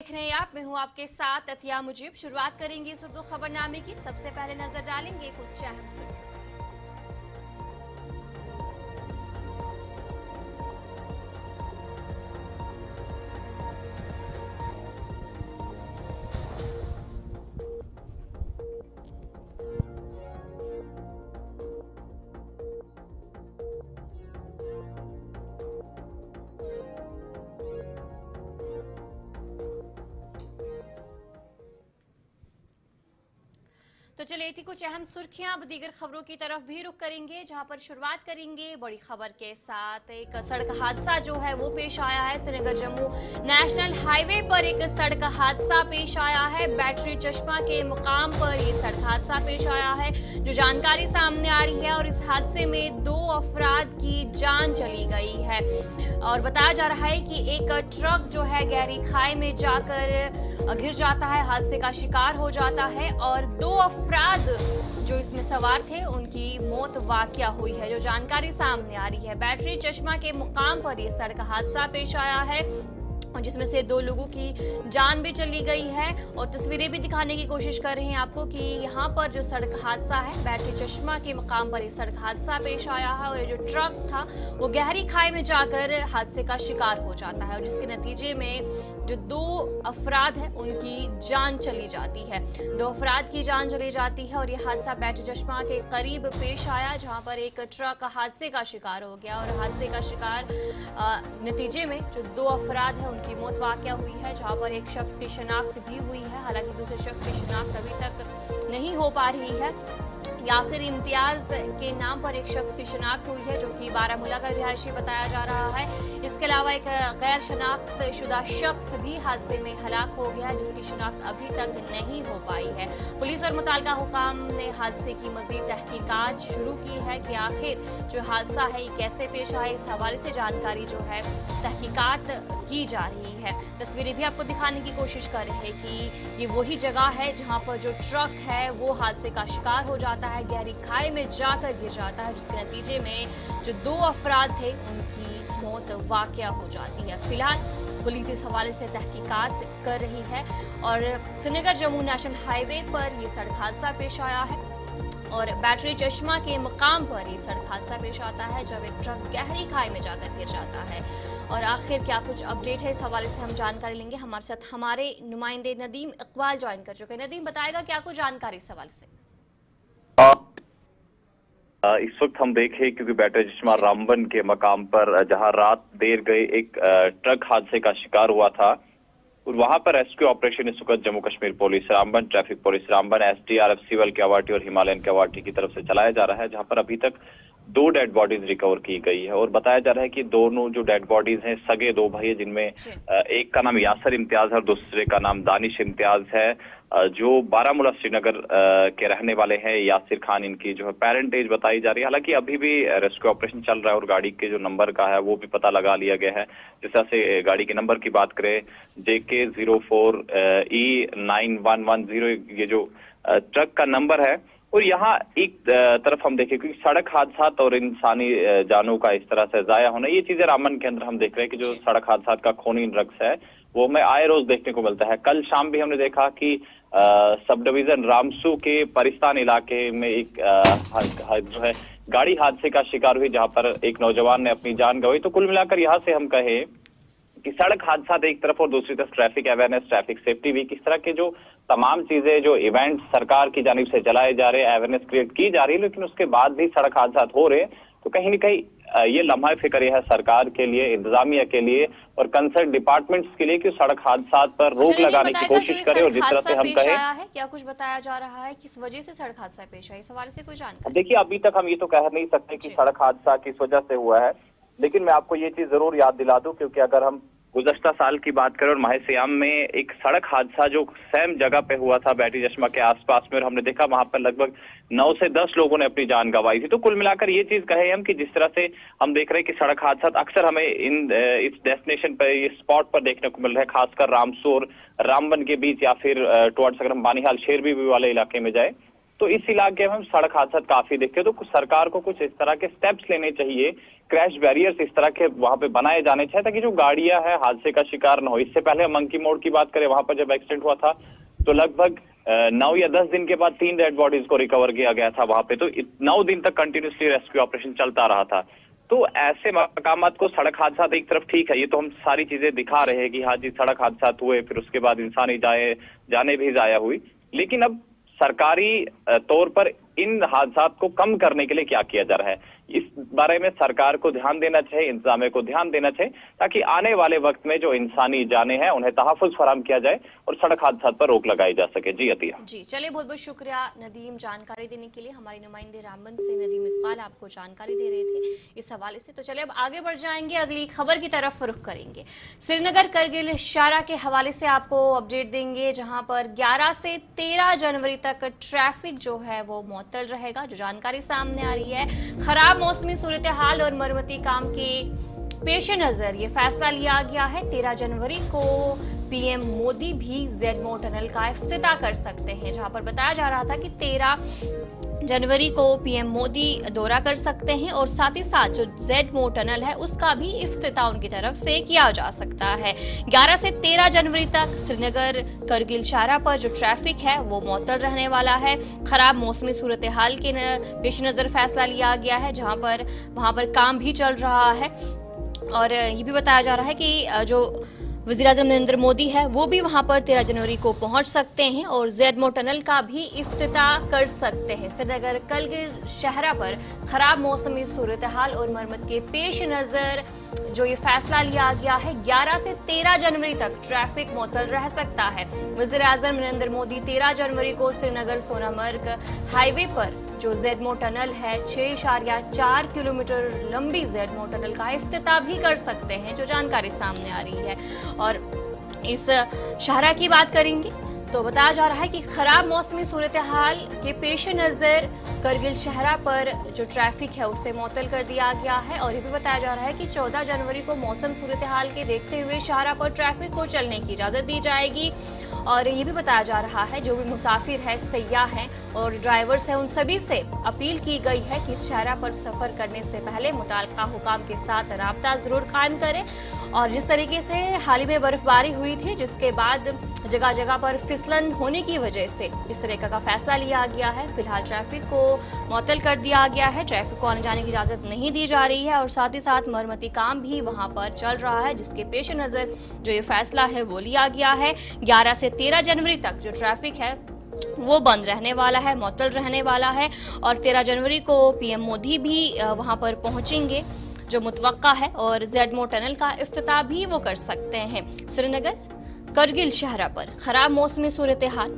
देख रहे हैं आप, मैं हूं आपके साथ अतिया मुजीब। शुरुआत करेंगे इस उर्दू खबरनामे की। सबसे पहले नजर डालेंगे कुछ अहम सुर्खियों। तो चलिए थी कुछ अहम सुर्खियां। अब दीगर खबरों की तरफ भी रुख करेंगे, जहां पर शुरुआत करेंगे बड़ी खबर के साथ। एक सड़क हादसा जो है वो पेश आया है। श्रीनगर जम्मू नेशनल हाईवे पर एक सड़क हादसा पेश आया है। बैटरी चश्मा के मुकाम पर ये सड़क हादसा पेश आया है, जो जानकारी सामने आ रही है। और इस हादसे में 2 अफराद की जान चली गई है। और बताया जा रहा है कि एक ट्रक जो है गहरी खाई में जाकर गिर जाता है, हादसे का शिकार हो जाता है। और 2 अफराद जो इसमें सवार थे उनकी मौत वाकया हुई है, जो जानकारी सामने आ रही है। बैटरी चश्मा के मुकाम पर यह सड़क हादसा पेश आया है, जिसमें से 2 लोगों की जान भी चली गई है। और तस्वीरें भी दिखाने की कोशिश कर रहे हैं आपको कि यहाँ पर जो सड़क हादसा है, बैटरी चश्मा के मुकाम पर ये सड़क हादसा पेश आया है। और ये जो ट्रक था वो गहरी खाई में जाकर हादसे का शिकार हो जाता है, और जिसके नतीजे में जो 2 अफराद हैं उनकी जान चली जाती है। 2 अफराद की जान चली जाती है। और ये हादसा बैटरी चश्मा के करीब पेश आया, जहाँ पर एक ट्रक हादसे का शिकार हो गया। और हादसे का शिकार नतीजे में जो 2 अफराद हैं की मौत वाकया हुई है, जहां पर एक शख्स की शिनाख्त भी हुई है। हालांकि दूसरे शख्स की शिनाख्त अभी तक नहीं हो पा रही है। यासिर इम्तियाज के नाम पर एक शख्स की शिनाख्त हुई है, जो कि बारामूला का रिहायशी बताया जा रहा है। इसके अलावा एक गैर शनाख्त शुदा शख्स भी हादसे में हलाक हो गया है, जिसकी शिनाख्त अभी तक नहीं हो पाई है। पुलिस और मुताल्लिका हुकाम ने हादसे की मजीद तहकीकात शुरू की है कि आखिर जो हादसा है ये कैसे पेश आया। इस हवाले से जानकारी जो है तहकीकात की जा रही है। तस्वीरें भी आपको दिखाने की कोशिश कर रहे हैं कि ये वही जगह है जहां पर जो ट्रक है वो हादसे का शिकार हो जाता है, गहरी खाई में जाकर गिर जाता है, जिसके नतीजे में जो 2 अफराद थे उनकी मौत वाकया हो जाती है। फिलहाल पुलिस इस हवाले से तहकीकात कर रही है। और श्रीनगर जम्मू नेशनल हाईवे पर यह सड़क हादसा पेश आया है, और बैटरी चश्मा के मुकाम पर ये सड़क हादसा पेश आता है, जब एक ट्रक गहरी खाई में जाकर गिर जाता है। और आखिर क्या कुछ अपडेट है, इस हवाले से हम जानकारी लेंगे। हमारे साथ हमारे नुमाइंदे नदीम इकबाल ज्वाइन कर चुके हैं। नदीम, बताएगा क्या कुछ जानकारी इस हवाले से? इस वक्त हम देखें, क्योंकि बैटरी चश्मा रामबन के मकाम पर जहां रात देर गए एक ट्रक हादसे का शिकार हुआ था, और वहां पर रेस्क्यू ऑपरेशन इस वक्त Jammu Kashmir police, Ramban traffic police, Ramban SDRF civil क्यावाटी और हिमालयन क्यावाटी की तरफ से चलाया जा रहा है, जहां पर अभी तक 2 डेड बॉडीज रिकवर की गई है। और बताया जा रहा है कि दोनों जो डेड बॉडीज हैं सगे 2 भाई हैं, जिनमें एक का नाम यासिर इम्तियाज है और दूसरे का नाम दानिश इम्तियाज है, जो बारामूला श्रीनगर के रहने वाले हैं। यासिर खान इनकी जो है पेरेंट एज बताई जा रही है। हालांकि अभी भी रेस्क्यू ऑपरेशन चल रहा है और गाड़ी के जो नंबर का है वो भी पता लगा लिया गया है। जिस तरह से गाड़ी के नंबर की बात करें, JK04E9110, ये जो ट्रक का नंबर है। और यहाँ एक तरफ हम देखें, क्योंकि सड़क हादसा और इंसानी जानों का इस तरह से जाया होना, ये चीजें रामबन के अंदर हम देख रहे हैं कि जो सड़क हादसा का खूनी रक्स है वो हमें आए रोज देखने को मिलता है। कल शाम भी हमने देखा कि सब डिवीजन रामसू के परिस्तान इलाके में एक जो है गाड़ी हादसे का शिकार हुई, जहां पर एक नौजवान ने अपनी जान गंवाई। तो कुल मिलाकर यहाँ से हम कहें कि सड़क हादसा एक तरफ और दूसरी तरफ traffic awareness, traffic safety week, इस तरह के जो तमाम चीजें, जो इवेंट सरकार की जानिब से चलाए जा रहे हैं, अवेयरनेस क्रिएट की जा रही है, लेकिन उसके बाद भी सड़क हादसा हो रहे हैं। तो कहीं न कहीं ये लम्हा फिक्र है सरकार के लिए, इंतजामिया के लिए और कंसर्न डिपार्टमेंट्स के लिए कि सड़क हादसा पर रोक लगाने की कोशिश करें। और जिस तरह से हम कहें, क्या कुछ बताया जा रहा है किस वजह से सड़क हादसा पेश आया, इस हवाले से कोई जानकारी? देखिए, अभी तक हम ये तो कह नहीं सकते कि सड़क हादसा किस वजह से हुआ है, लेकिन मैं आपको ये चीज जरूर याद दिला दूं, क्योंकि अगर हम गुज़श्ता साल की बात करें और माह सियाम में एक सड़क हादसा जो सेम जगह पे हुआ था बैटरी चश्मा के आसपास में, और हमने देखा वहां पर लगभग 9 से 10 लोगों ने अपनी जान गंवाई थी। तो कुल मिलाकर ये चीज कहे हम कि जिस तरह से हम देख रहे हैं कि सड़क हादसा अक्सर हमें इस डेस्टिनेशन पर, इस स्पॉट पर देखने को मिल रहा है, खासकर रामसू और रामबन के बीच, या फिर टुवर्ड्स अगर हम बानीहाल शेरबी वाले इलाके में जाए तो इस इलाके में हम सड़क हादसा काफी देखते हैं। तो सरकार को कुछ इस तरह के स्टेप्स लेने चाहिए क्रैश बैरियर्स इस तरह के वहां पे बनाए जाने चाहिए ताकि जो गाड़ियां हैं हादसे का शिकार न हो। इससे पहले हम मंकी मोड़ की बात करें, वहां पर जब एक्सीडेंट हुआ था तो लगभग 9 या 10 दिन के बाद 3 डेड बॉडीज को रिकवर किया गया था वहां पे। तो 9 दिन तक कंटिन्यूसली रेस्क्यू ऑपरेशन चलता रहा था। तो ऐसे मकामात को सड़क हादसा एक तरफ ठीक है, ये तो हम सारी चीजें दिखा रहे हैं कि हाँ जी सड़क हादसा हुए, फिर उसके बाद इंसानी जाने भी जाया हुई, लेकिन अब सरकारी तौर पर इन हादसा को कम करने के लिए क्या किया जा रहा है, इस बारे में सरकार को ध्यान देना चाहिए, इंतजामिया को ध्यान देना चाहिए, ताकि आने वाले वक्त में जो इंसानी जाने हैं उन्हें तहफ़्फ़ुज़ फराहम किया जाए और सड़क हादसा पर रोक लगाई जा सके। जी अतिया। जी चलिए, बहुत बहुत शुक्रिया नदीम जानकारी देने के लिए। हमारे नुमाइंदे रामबन से नदीम इकबाल आपको जानकारी दे रहे थे इस हवाले से। तो चलिए अब आगे बढ़ जाएंगे, अगली खबर की तरफ रुख करेंगे। श्रीनगर करगिल शाहराह के हवाले से आपको अपडेट देंगे, जहां पर 11 से 13 जनवरी तक ट्रैफिक जो है वो मुअत्तल रहेगा। जो जानकारी सामने आ रही है, खराब मौसमी सूरत हाल और मरम्मती काम के पेश नजर ये फैसला लिया गया है। 13 जनवरी को पीएम मोदी भी जेडमो टनल का इफ्तिताह कर सकते हैं, जहां पर बताया जा रहा था कि 13 जनवरी को पीएम मोदी दौरा कर सकते हैं और साथ ही साथ जो जेडमो टनल है उसका भी इफ्तिताह उनकी तरफ से किया जा सकता है। 11 से 13 जनवरी तक श्रीनगर करगिल शाहराह पर जो ट्रैफिक है वो मुअत्तल रहने वाला है। खराब मौसमी सूरत हाल के पेश नज़र फैसला लिया गया है, जहां पर वहां पर काम भी चल रहा है। और ये भी बताया जा रहा है कि जो वज़ीर-ए-आज़म नरेंद्र मोदी है वो भी वहां पर 13 जनवरी को पहुंच सकते हैं और जेडमो टनल का भी इफ्तिताह कर सकते हैं। श्रीनगर करगिल शाहराह पर खराब मौसमी सूरत हाल और मरम्मत के पेश नज़र जो ये फैसला लिया गया है, 11 से 13 जनवरी तक ट्रैफिक मुअत्तल रह सकता है। वज़ीर-ए-आज़म नरेंद्र मोदी 13 जनवरी को श्रीनगर सोनामर्ग हाईवे पर जो जेडमो टनल है 6.4 किलोमीटर लंबी जेडमो टनल का इफ्तिताह भी कर सकते हैं, जो जानकारी सामने आ रही है। और इस शाहराह की बात करेंगे तो बताया जा रहा है कि खराब मौसमी सूरत हाल के पेश नज़र करगिल शाहराह पर जो ट्रैफिक है उसे मुअत्तल कर दिया गया है। और ये भी बताया जा रहा है कि 14 जनवरी को मौसम सूरत हाल के देखते हुए शाहराह पर ट्रैफिक को चलने की इजाज़त दी जाएगी। और ये भी बताया जा रहा है जो भी मुसाफिर है, सयाह हैं और ड्राइवर्स हैं, उन सभी से अपील की गई है कि इस शाहराह पर सफ़र करने से पहले मुताल्लिका हुकाम के साथ राब्ता ज़रूर कायम करें। और जिस तरीके से हाल ही में बर्फबारी हुई थी, जिसके बाद जगह जगह पर फिसलन होने की वजह से इस तरह का फैसला लिया गया है। फिलहाल ट्रैफिक को मुअत्तल कर दिया गया है, ट्रैफिक को आने जाने की इजाज़त नहीं दी जा रही है और साथ ही साथ मरम्मती काम भी वहां पर चल रहा है, जिसके पेश नज़र जो ये फैसला है वो लिया गया है। 11 से 13 जनवरी तक जो ट्रैफिक है वो बंद रहने वाला है, मुअत्तल रहने वाला है। और 13 जनवरी को पीएम मोदी भी वहां पर पहुंचेंगे जो मुतवक्का है और जेडमो टनल का इफ्तिताह भी वो कर सकते हैं। श्रीनगर करगिल शाहराह पर खराब मौसमी सूरत हाल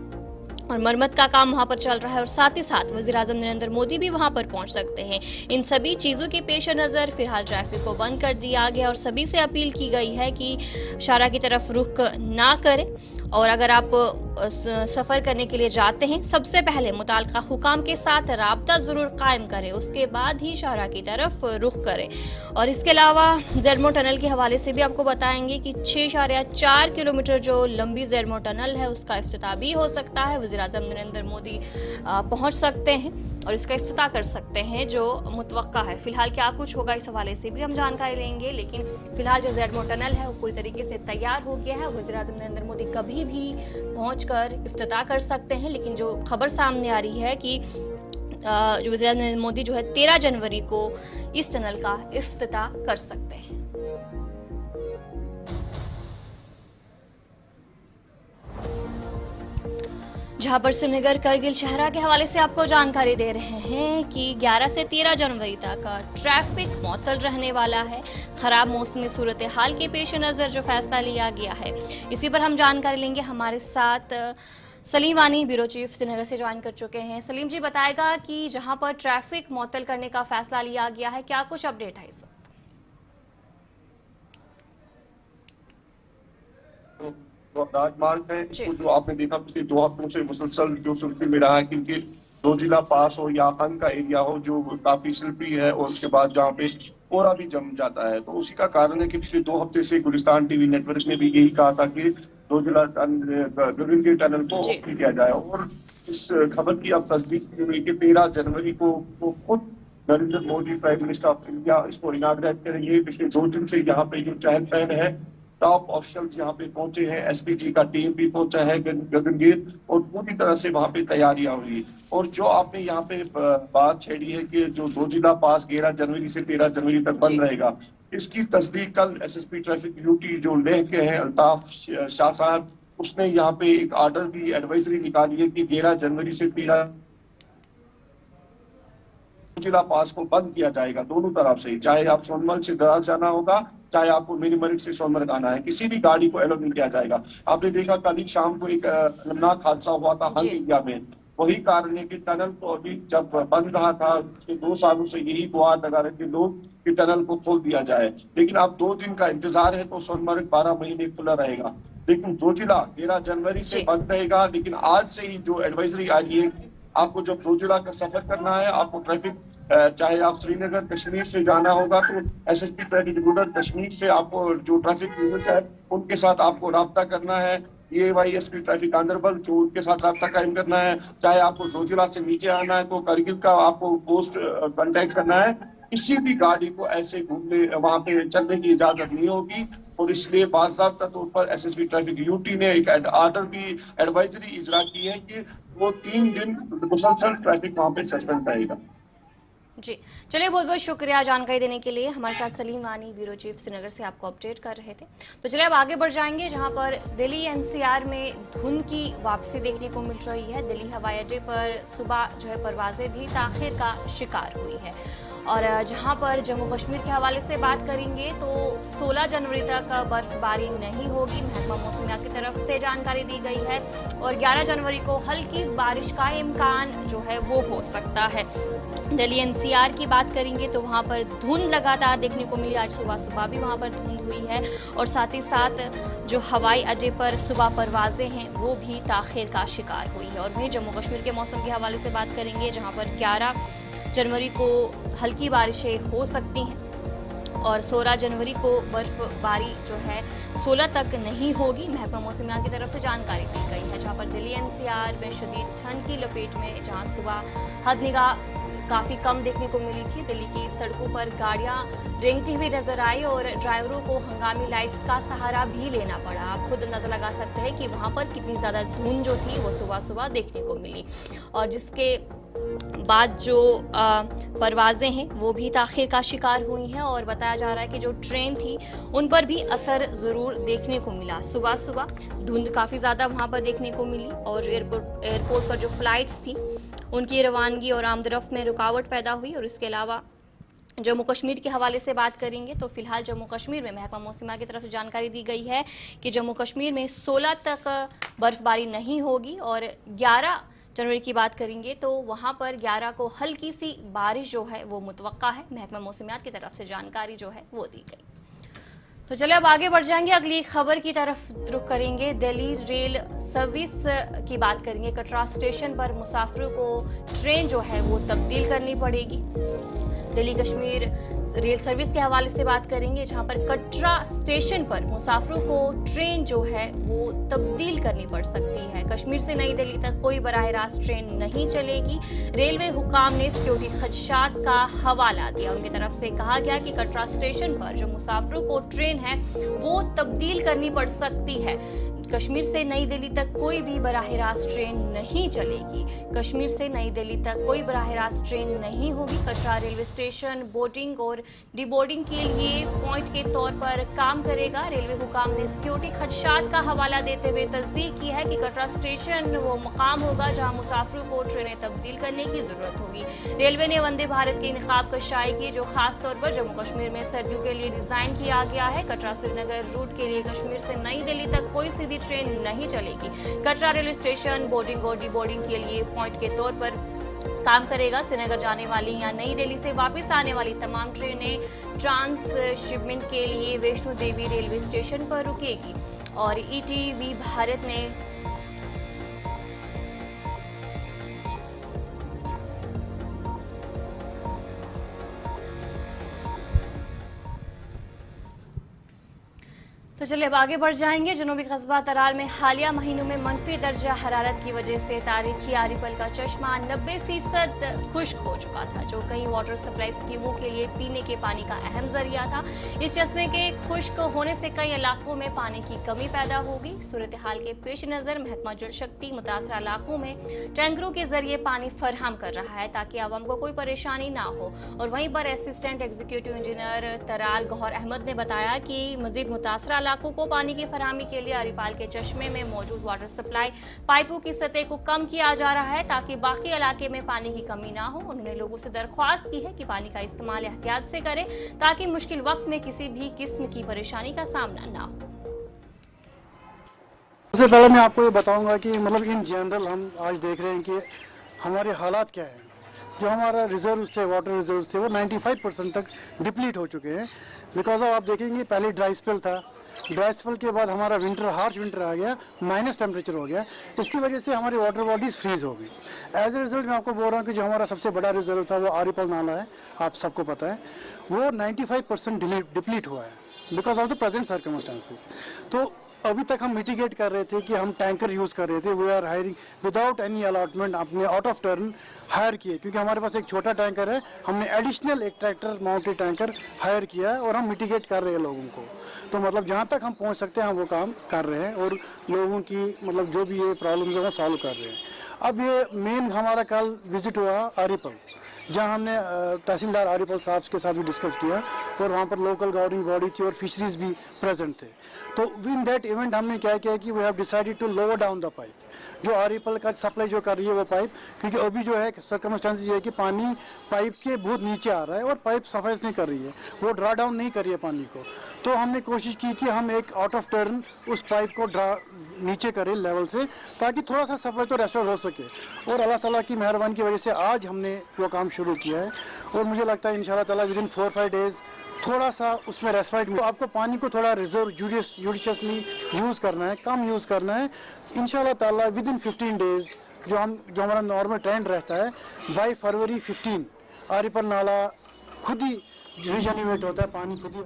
और मरम्मत का काम वहां पर चल रहा है और साथ ही साथ वज़ीर-ए-आज़म नरेंद्र मोदी भी वहां पर पहुंच सकते हैं। इन सभी चीज़ों के पेश नज़र फिलहाल ट्रैफिक को बंद कर दिया गया और सभी से अपील की गई है कि शाहराह की तरफ रुख ना करें। और अगर आप सफ़र करने के लिए जाते हैं, सबसे पहले मुताल्लिका हुकाम के साथ राब्ता ज़रूर कायम करें, उसके बाद ही शाहराह की तरफ रुख करें। और इसके अलावा जेडमो टनल के हवाले से भी आपको बताएंगे कि 6.4 किलोमीटर जो लंबी जेडमो टनल है उसका इफ्तिताह भी हो सकता है। वज़ीर-ए-आज़म नरेंद्र मोदी पहुंच सकते हैं और इसका इफ्तिताह कर सकते हैं जो मुतवक्का है। फिलहाल क्या कुछ होगा इस हवाले से भी हम जानकारी लेंगे, लेकिन फिलहाल जो जेडमो टनल है वो पूरी तरीके से तैयार हो गया है। वज़ीर-ए-आज़म नरेंद्र मोदी कभी भी पहुंचकर इफ्तिताह कर सकते हैं, लेकिन जो खबर सामने आ रही है कि जो वज़ीर-ए-आज़म नरेंद्र मोदी जो है 13 जनवरी को इस टनल का इफ्तिताह कर सकते हैं। जहां पर श्रीनगर करगिल शाहराह के हवाले से आपको जानकारी दे रहे हैं कि 11 से 13 जनवरी तक ट्रैफिक मुअत्तल रहने वाला है। खराब मौसमी सूरत हाल के पेश नज़र जो फैसला लिया गया है, इसी पर हम जानकारी लेंगे। हमारे साथ सलीम वानी ब्यूरो चीफ श्रीनगर से ज्वाइन कर चुके हैं। सलीम जी, बताएगा कि जहां पर ट्रैफिक मुअत्तल करने का फैसला लिया गया है, क्या कुछ अपडेट है इस वक्त? राजमार्ग है, जो आपने देखा पिछले 2 हफ्तों से मुसलसल जो सुर्खी में रहा है, क्योंकि जोजिला पास हो या हंग का एरिया हो जो काफी स्लिपरी है और उसके बाद जहाँ पे कोहरा भी जम जाता है, तो उसी का कारण है कि पिछले 2 हफ्ते से गुलिस्तान टीवी नेटवर्क ने भी यही कहा था कि जोजिला करगिल के टनल को ओपन किया जाए। और इस खबर की अब तस्दीक हुई कि 13 जनवरी को खुद Narendra Modi prime minister of India इसको इनाग्रेट करेंगे। पिछले 2 दिन से यहाँ पे जो चहल पहल है, टॉप ऑफिशियल्स यहाँ पे पहुंचे हैं, एसपीजी का टीम भी पहुंचा है गगनगीर, और पूरी तरह से वहाँ पे तैयारियां हुई। और जो आपने यहाँ पे बात छेड़ी है कि जो जोजिला पास 11 जनवरी से 13 जनवरी तक बंद रहेगा, इसकी तस्दीक कल एसएसपी ट्रैफिक ड्यूटी जो लेह के हैं अल्ताफ शाह साहब, उसने यहाँ पे एक ऑर्डर भी एडवाइजरी निकाली है कि 11 जनवरी से 13 जिला पास को बंद किया जाएगा दोनों तरफ से। चाहे आप सोनमर्ग से दराज जाना होगा, चाहे आपको मिनीमर्ग से सोनमर्ग आना है, किसी भी गाड़ी को एलो नहीं किया जाएगा। आपने देखा कल ही शाम को एक अलमनाक हादसा हुआ था हंग एरिया में। वही कारण है कि टनल को अभी जब बंद रहा था, पिछले 2 सालों से यही गुहार लगा रहे थे लोग कि टनल को खोल दिया जाए। लेकिन अब 2 दिन का इंतजार है तो सोनमर्ग 12 महीने खुला रहेगा। लेकिन जोजिला 13 जनवरी से बंद रहेगा। लेकिन आज से ही जो एडवाइजरी आ रही है, आपको जब जोजिला का सफर करना है, आपको ट्रैफिक चाहे आप श्रीनगर कश्मीर से जाना होगा तो एसएसपी ट्रैफिक रूरल कश्मीर से आपको जो ट्रैफिक यूनिट है उनके साथ आपको राब्ता करना है। AYSP ट्रैफिक गांधरबल जो उनके साथ राब्ता कायम करना है। चाहे आपको जोजिला से नीचे आना है तो करगिल का आपको पोस्ट कांटेक्ट करना है। किसी भी गाड़ी को ऐसे घूमने वहां पे चलने की इजाजत नहीं होगी। और इसलिए बाज़ाब्ता तौर पर एसएसपी ट्रैफिक यूटी ने एक ऑर्डर भी एडवाइजरी इजरा की है कि वो 3 दिन मुसलसल ट्रैफिक वहां पे सस्पेंड रहेगा। जी चलिए, बहुत बहुत शुक्रिया जानकारी देने के लिए। हमारे साथ सलीम वानी, ब्यूरो चीफ श्रीनगर से आपको अपडेट कर रहे थे। तो चलिए अब आगे बढ़ जाएंगे, जहां पर दिल्ली एनसीआर में धुंध की वापसी देखने को मिल रही है। दिल्ली हवाई अड्डे पर सुबह जो है परवाजें भी ताखिर का शिकार हुई है। और जहां पर जम्मू कश्मीर के हवाले से बात करेंगे तो 16 जनवरी तक बर्फबारी नहीं होगी, महकमा मौसमियात की तरफ से जानकारी दी गई है। और 11 जनवरी को हल्की बारिश का इम्कान जो है वो हो सकता है। दिल्ली एनसीआर की बात करेंगे तो वहां पर धुंध लगातार देखने को मिली। आज सुबह भी वहां पर धुंध हुई है। और साथ ही साथ जो हवाई अड्डे पर सुबह परवाजें हैं वो भी ताखिर का शिकार हुई है। और वहीं जम्मू कश्मीर के मौसम के हवाले से बात करेंगे, जहां पर 11 जनवरी को हल्की बारिशें हो सकती हैं और 16 जनवरी को बर्फबारी जो है 16 तक नहीं होगी, महकमा मौसमियात की तरफ से जानकारी दी गई है। जहां पर दिल्ली एनसीआर में शदीद ठंड की लपेट में, जहां सुबह हदनिगाह काफ़ी कम देखने को मिली थी। दिल्ली की सड़कों पर गाड़ियां रेंगती हुई नजर आई और ड्राइवरों को हंगामी लाइट्स का सहारा भी लेना पड़ा। आप खुद अंदाजा लगा सकते हैं कि वहां पर कितनी ज़्यादा धुंध जो थी वो सुबह देखने को मिली। और जिसके बाद जो परवाजें हैं वो भी ताखिर का शिकार हुई हैं। और बताया जा रहा है कि जो ट्रेन थी उन पर भी असर ज़रूर देखने को मिला। सुबह धुंध काफ़ी ज़्यादा वहाँ पर देखने को मिली और एयरपोर्ट पर जो फ्लाइट्स थी उनकी रवानगी और आमदरफ्त में रुकावट पैदा हुई। और इसके अलावा जम्मू कश्मीर के हवाले से बात करेंगे तो फिलहाल जम्मू कश्मीर में महकमा मौसमियात की तरफ से जानकारी दी गई है कि जम्मू कश्मीर में 16 तक बर्फबारी नहीं होगी। और 11 जनवरी की बात करेंगे तो वहां पर 11 को हल्की सी बारिश जो है वो मुतवक्का है। महकमा मौसमियात की तरफ से जानकारी जो है वो दी गई। तो चलिए अब आगे बढ़ जाएंगे, अगली खबर की तरफ रुख करेंगे। दिल्ली रेल सर्विस की बात करेंगे। कटरा स्टेशन पर मुसाफिरों को ट्रेन जो है वो तब्दील करनी पड़ेगी। दिल्ली कश्मीर रेल सर्विस के हवाले से बात करेंगे, जहां पर कटरा स्टेशन पर मुसाफिरों को ट्रेन जो है वो तब्दील करनी पड़ सकती है। कश्मीर से नई दिल्ली तक कोई बराह रास्त ट्रेन नहीं चलेगी। रेलवे हुकाम ने सिक्योरिटी खदशात का हवाला दिया। उनकी तरफ से कहा गया कि कटरा स्टेशन पर जो मुसाफिरों को ट्रेन है वो तब्दील करनी पड़ सकती है। कश्मीर से नई दिल्ली तक कोई भी बराह रास्त ट्रेन नहीं चलेगी। कश्मीर से नई दिल्ली तक कोई बराह रास्त ट्रेन नहीं होगी। कटरा रेलवे स्टेशन बोर्डिंग और डिबोर्डिंग के लिए पॉइंट के तौर पर काम करेगा। रेलवे हुकाम ने सिक्योरिटी खदशात का हवाला देते हुए तस्दीक की है कि कटरा स्टेशन वो मकाम होगा जहां मुसाफिरों को ट्रेनें तब्दील करने की जरूरत होगी। रेलवे ने वंदे भारत के इनकाब का शाये की, जो खास तौर पर जम्मू कश्मीर में सर्दियों के लिए डिजाइन किया गया है। कटरा श्रीनगर रूट के लिए कश्मीर से नई दिल्ली तक कोई सीधी ट्रेन नहीं चलेगी। कटरा रेलवे स्टेशन बोर्डिंग और डिबोर्डिंग के लिए पॉइंट के तौर पर काम करेगा। श्रीनगर जाने वाली या नई दिल्ली से वापस आने वाली तमाम ट्रेनें ट्रांसशिपमेंट के लिए वैष्णो देवी रेलवे स्टेशन पर रुकेगी। और ईटीवी भारत ने तो चलिए अब आगे बढ़ जाएंगे। जनूबी कस्बा तराल में हालिया महीनों में मनफी दर्जा हरारत की वजह से तारीखी आरिपल का चश्मा 90% खुश्क हो चुका था, जो कई वाटर सप्लाई स्कीमों के लिए पीने के पानी का अहम जरिया था। इस चश्मे के खुश्क होने से कई इलाकों में पानी की कमी पैदा होगी। सूरत हाल के पेश नजर महकमा जल शक्ति मुतासरा इलाकों में टैंकरों के जरिए पानी फराहम कर रहा है ताकि आवाम को कोई परेशानी ना हो। और वहीं पर assistant executive engineer Tral Gauhar Ahmad ने बताया कि मजीद मुतासरा इलाकों को पानी की फराहमी के लिए आरिपाल के चश्मे में मौजूद वाटर सप्लाई पाइपों की सतह को कम किया जा रहा है ताकि बाकी इलाके में पानी की कमी ना हो। उन्होंने लोगों से दरख्वास्त की है कि पानी का इस्तेमाल एहतियात से करें ताकि मुश्किल वक्त में किसी भी किस्म की परेशानी का सामना ना हो। सबसे पहले मैं आपको ये बताऊंगा कि मतलब इन जनरल हम आज देख रहे हैं कि हमारे हालात क्या हैं। जो हमारा रिजर्व थे, वाटर रिजर्व थे, वो 95% तक डिप्लीट हो चुके हैं। बिकॉज ऑफ आप देखेंगे पहले ड्राई स्पेल था, ड्राई स्पेल के बाद हमारा विंटर, हार्श विंटर आ गया, माइनस टेम्परेचर हो गया। इसकी वजह से हमारी वाटर बॉडीज फ्रीज हो गई। एज ए रिजल्ट मैं आपको बोल रहा हूँ कि जो हमारा सबसे बड़ा रिजर्व था वो आरिपल नाला है, आप सबको पता है, वो 95% डिप्लीट हुआ है because of the present circumstances. तो अभी तक हम मिटिगेट कर रहे थे कि हम टैंकर यूज़ कर रहे थे। We are hiring without any allotment, अपने आउट ऑफ टर्न हायर किए, क्योंकि हमारे पास एक छोटा टैंकर है। हमने एडिशनल एक ट्रैक्टर माउंटेड टैंकर हायर किया है और हम मिटिगेट कर रहे हैं लोगों को। तो मतलब जहाँ तक हम पहुँच सकते हैं हम वो काम कर रहे हैं और लोगों की मतलब जो भी ये प्रॉब्लम्स है वो सॉल्व कर रहे हैं। अब ये मेन हमारा कल विजिट हुआ आरिपल, जहाँ हमने तहसीलदार आरिपल साहब के साथ भी डिस्कस किया और वहाँ पर लोकल गवर्निंग बॉडी थी और फिशरीज भी प्रेजेंट थे। तो इन दैट इवेंट हमने क्या किया कि we have decided to lower down the pipe, जो आरिपल का सप्लाई जो कर रही है वो पाइप, क्योंकि अभी जो है सर्कमस्टांसेस ये है कि पानी पाइप के बहुत नीचे आ रहा है और पाइप सफाई नहीं कर रही है, वो ड्रा डाउन नहीं कर रही है पानी को। तो हमने कोशिश की कि हम एक आउट ऑफ टर्न उस पाइप को ड्रा नीचे करें लेवल से, ताकि थोड़ा सा सप्लाई तो रेस्टोर हो सके। और अल्लाह ताला की मेहरबानी की वजह से आज हमने वो काम शुरू किया है और मुझे लगता है इंशाल्लाह ताला विद इन 4-5 डेज थोड़ा सा उसमें रेस्पाइट मिले। आपको पानी को थोड़ा रिजर्व जुडिशियसली यूज़ करना है, कम यूज़ करना है। इंशाल्लाह ताला विद इन 15 डेज जो हमारा नॉर्मल ट्रेंड रहता है, बाई फरवरी 15 आरिपल नाला खुद ही रिजेन्युएट होता है, पानी खुद ही।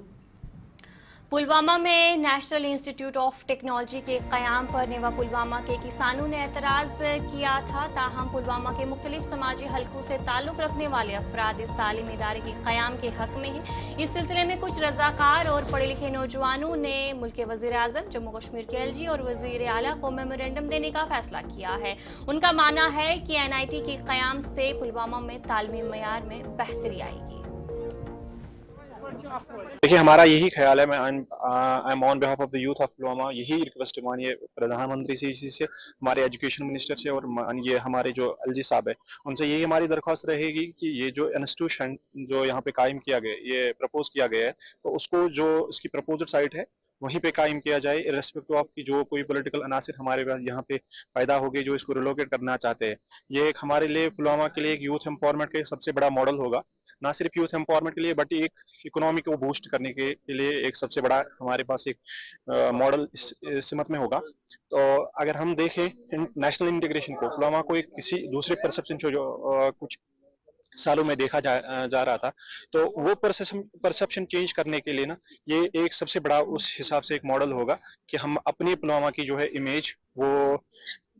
पुलवामा में नेशनल इंस्टीट्यूट ऑफ टेक्नोलॉजी के क़याम पर नेवा पुलवामा के किसानों ने एतराज़ किया था। ताहम पुलवामा के मुख्तलिफ समाजी हलकों से ताल्लुक़ रखने वाले अफराद इस तालीमी इदारे के क़याम के हक़ में हैं। इस सिलसिले में कुछ रज़ाकार और पढ़े लिखे नौजवानों ने मुल्क के वज़ीर आज़म, जम्मू कश्मीर के LG और वज़ीर आला को मेमोरेंडम देने का फैसला किया है। उनका मानना है कि NIT के क़याम से पुलवामा में तालीमी मयार में बेहतरी आएगी। देखिए, हमारा यही ख्याल है। I am on behalf of the youth of Pulwama यही रिक्वेस्ट है माननीय प्रधानमंत्री से, हमारे एजुकेशन मिनिस्टर से और ये हमारे जो LG साहब है उनसे यही हमारी दरख्वास्त रहेगी कि ये जो इंस्टीट्यूशन जो यहाँ पे कायम किया गया, ये प्रपोज किया गया है, तो उसको जो इसकी प्रपोजल साइट है वहीं पे कायम किया जाए, इर्रेस्पेक्टिव ऑफ की जो कोई पॉलिटिकल अनासिर हमारे यहाँ पे पैदा हो गए जो इसको रिलोकेट करना चाहते हैं। ये एक हमारे लिए पुलवामा के लिए एक यूथ एम्पावरमेंट का सबसे बड़ा मॉडल होगा, ना सिर्फ यूथ एम्पावरमेंट के लिए बट एक इकोनॉमी को बूस्ट करने के लिए एक सबसे बड़ा हमारे पास एक मॉडल इस सिमत में होगा। तो अगर हम देखें नेशनल इंटीग्रेशन को, पुलवामा को एक किसी दूसरे परसेप्शन जो कुछ सालों में देखा जा रहा था, तो वो परसेप्शन चेंज करने के लिए ना ये एक सबसे बड़ा उस हिसाब से एक मॉडल होगा कि हम अपनी पुलवामा की जो है इमेज वो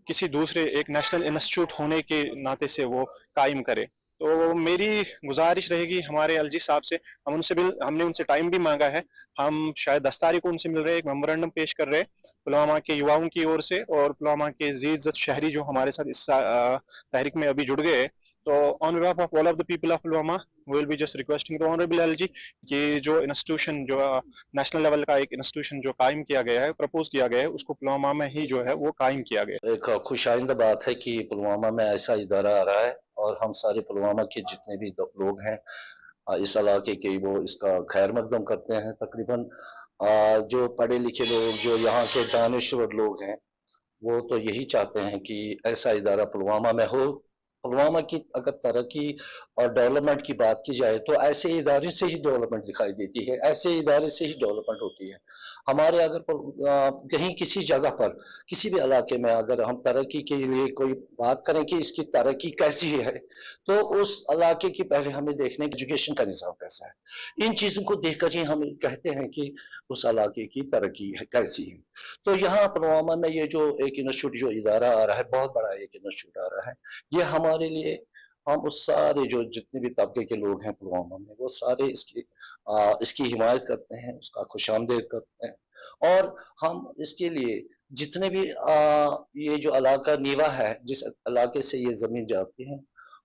किसी दूसरे एक नेशनल इंस्टीट्यूट होने के नाते से वो कायम करे। तो मेरी गुजारिश रहेगी हमारे LG साहब से, हमने उनसे टाइम भी मांगा है, हम शायद 10 तारीख को उनसे मिल रहे हैं, एक मेमोरेंडम पेश कर रहे हैं पुलवामा के युवाओं की ओर से और पुलवामा के जीज़त शहरी जो हमारे साथ इस तहरीक में अभी जुड़ गए। तो on behalf of all of the people of Pulwama we will be just requesting the honourable LG कि जो इंस्टीट्यूशन जो नेशनल लेवल का एक इंस्टीट्यूशन जो कायम किया गया है, प्रपोज किया गया है, उसको पुलवामा में ही जो है वो कायम किया गया। एक खुशाइंदा बात है कि पुलवामा में ऐसा इदारा आ रहा है और हम सारे पुलवामा के जितने भी लोग हैं इस इलाके के, वो इसका खैर मकदम करते हैं। तकरीबन जो पढ़े लिखे लोग, जो यहाँ के दानिश्वर लोग हैं, वो तो यही चाहते हैं कि ऐसा इदारा पुलवामा में हो पुलवामा की अगर तरक्की और डेवलपमेंट की बात की जाए तो ऐसे इदारे से ही डेवलपमेंट दिखाई देती है, ऐसे इदारे से ही डेवलपमेंट होती है। हमारे अगर कहीं किसी जगह पर किसी भी इलाके में अगर हम तरक्की के लिए कोई बात करें कि इसकी तरक्की कैसी है, तो उस इलाके की पहले हमें देखने की एजुकेशन का निज़ाम कैसा है। इन चीज़ों को देखकर ही हम कहते हैं कि उस इलाके की तरक्की है कैसी है। तो यहाँ पुलवामा में ये जो एक इंस्टीट्यूट जो इदारा आ रहा है, बहुत बड़ा एक इंस्टीट्यूट आ रहा है, ये हमारे लिए हम उस सारे जो जितने भी तबके के लोग हैं पुलवामा में, वो सारे इसकी हिमायत करते हैं, उसका खुशामदीद करते हैं। और हम इसके लिए जितने भी ये जो इलाका नीवा है, जिस इलाके से ये ज़मीन जाती है,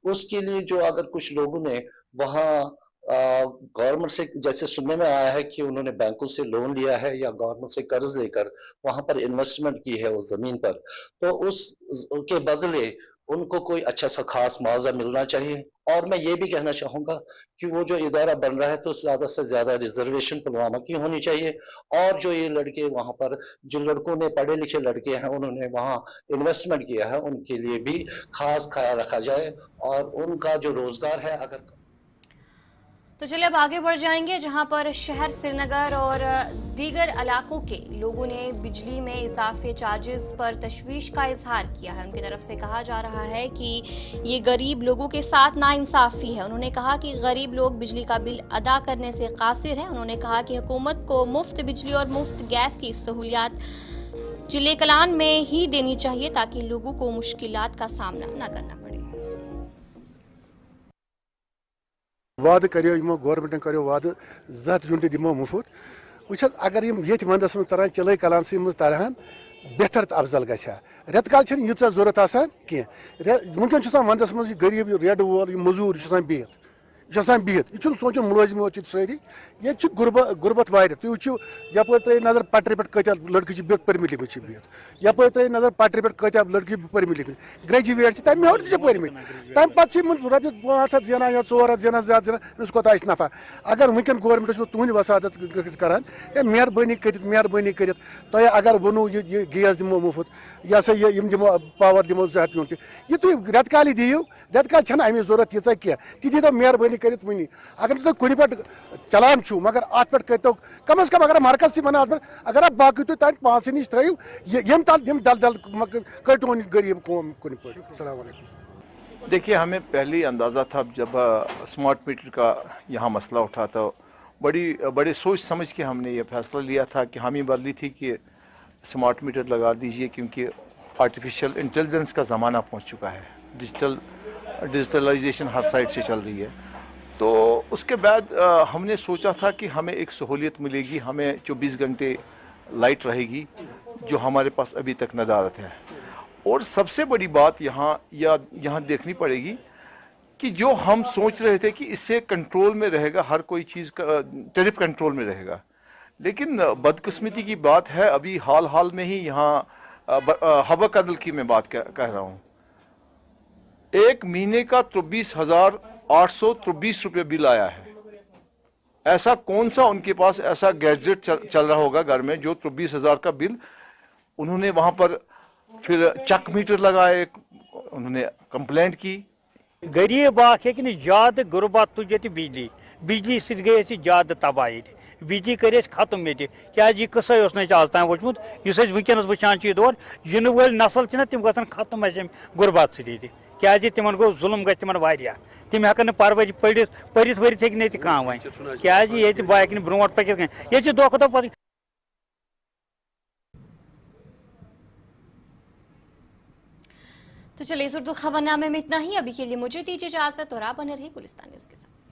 उसके लिए जो अगर कुछ लोगों ने वहाँ गवर्नमेंट से जैसे सुनने में आया है कि उन्होंने बैंकों से लोन लिया है या गवर्नमेंट से कर्ज लेकर वहाँ पर इन्वेस्टमेंट की है उस ज़मीन पर, तो उसके बदले उनको कोई अच्छा सा खास मुआवजा मिलना चाहिए। और मैं ये भी कहना चाहूँगा कि वो जो इदारा बन रहा है तो ज़्यादा से ज़्यादा रिजर्वेशन पुलवामा की होनी चाहिए। और जो ये लड़के वहाँ पर जिन लड़कों ने पढ़े लिखे लड़के हैं उन्होंने वहाँ इन्वेस्टमेंट किया है, उनके लिए भी खास ख्याल रखा जाए और उनका जो रोजगार है अगर। तो चलिए अब आगे बढ़ जाएंगे, जहां पर शहर श्रीनगर और दीगर इलाकों के लोगों ने बिजली में इजाफे चार्जेस पर तशवीश का इजहार किया है। उनकी तरफ से कहा जा रहा है कि ये गरीब लोगों के साथ नाइंसाफी है। उन्होंने कहा कि गरीब लोग बिजली का बिल अदा करने से कासिर हैं। उन्होंने कहा कि हुकूमत को मुफ्त बिजली और मुफ्त गैस की सहूलियात जिले कलान में ही देनी चाहिए ताकि लोगों को मुश्किलात का सामना न करना पड़े। वाद करो यमो गवर्नमेंट करो वाद 1 यूनिट दिमो मुफ्त वुच अगर ये वंदस में तरह चिले कलानसी मज तरहान बेहतर तो अफजल गया रेत काल यूत जरूरत कह वनकन वंदस मज गरीब रेड वोल मजूर बिहत बिहत यह सोचन मुलाजिम योत सारी ये गुरबत वार तुम वो यप त्रो नजर पटरी पे कत लड़के बिहत परमिट लिखित बिहत यप त्रो नजर पटरी पे कत लड़के परमिट लिखित ग्रेजुएट तम हेर ते परमिट तम पे रपये 500 ज़ाना या 400 ज़ाना ज्यादा ज़ाना अमिस कोत नफा अगर वनकन गवर्नमेंट तुहद वसादत करान मेहरबानी कर तुम अगर वनो ये गैस दिमो मुफ्त यह सा ये दिमो पावर दिमो 2 यूनिट यह तुम रेत काल दियो रेत काल अमिस जरूरत यीचा कह ती दो मेहरबानी कर वनी अगर तुम कुन पे चलान छू मगर अत पे करो कम अज कम अगर मरकज से बना अगर आप बाकी तुम तक 5 नश त्रो यम दल दल कटो गरीब कौम कुन पे। अस्सलाम वालेकुम। देखिए, हमें पहले ही अंदाज़ा था जब स्मार्ट मीटर का यहाँ मसला उठा तो बड़े सोच समझ के हमने ये फैसला लिया था कि हामी बदली थी कि स्मार्ट मीटर लगा दीजिए, क्योंकि आर्टिफिशियल इंटेलिजेंस का ज़माना पहुँच चुका है, डिजिटलाइजेशन हर साइड से चल रही है। तो उसके बाद हमने सोचा था कि हमें एक सहूलियत मिलेगी, हमें 24 घंटे लाइट रहेगी जो हमारे पास अभी तक नदारत है। और सबसे बड़ी बात यहाँ देखनी पड़ेगी कि जो हम सोच रहे थे कि इससे कंट्रोल में रहेगा, हर कोई चीज़ का टैरिफ कंट्रोल में रहेगा, लेकिन बदकिस्मती की बात है अभी हाल में ही यहाँ हवा कदल की मैं बात कह रहा हूँ, 1 महीने का 23,823 रुपये बिल आया है। ऐसा कौन सा उनके पास ऐसा गैजेट चल रहा होगा घर में जो 23,000 का बिल, उन्होंने वहां पर फिर चक मीटर लगाए, उन्होंने कंप्लेंट की। गरीब ज्यादा गुरबत तुझ बिजली सत गई ज्यादा तबाही, बिजली कर खत्म ये क्या कसा आज तक वोचमुत वनकस वुचान दौर इन वल नसल तम ग खत्म गुरबत सत क्या तिमन गो जुल्म ग तिमन तम हेकन पर्वत पढ़ित वरित हे कह वन क्या बाकी ब्रोट पकित ये दह खुद दह। तो चलिए इस उर्दू खबरनामे में इतना ही। अभी के लिए मुझे दीजिए इजाजत और आप बने रहिए गुलिस्तान न्यूज़ के साथ।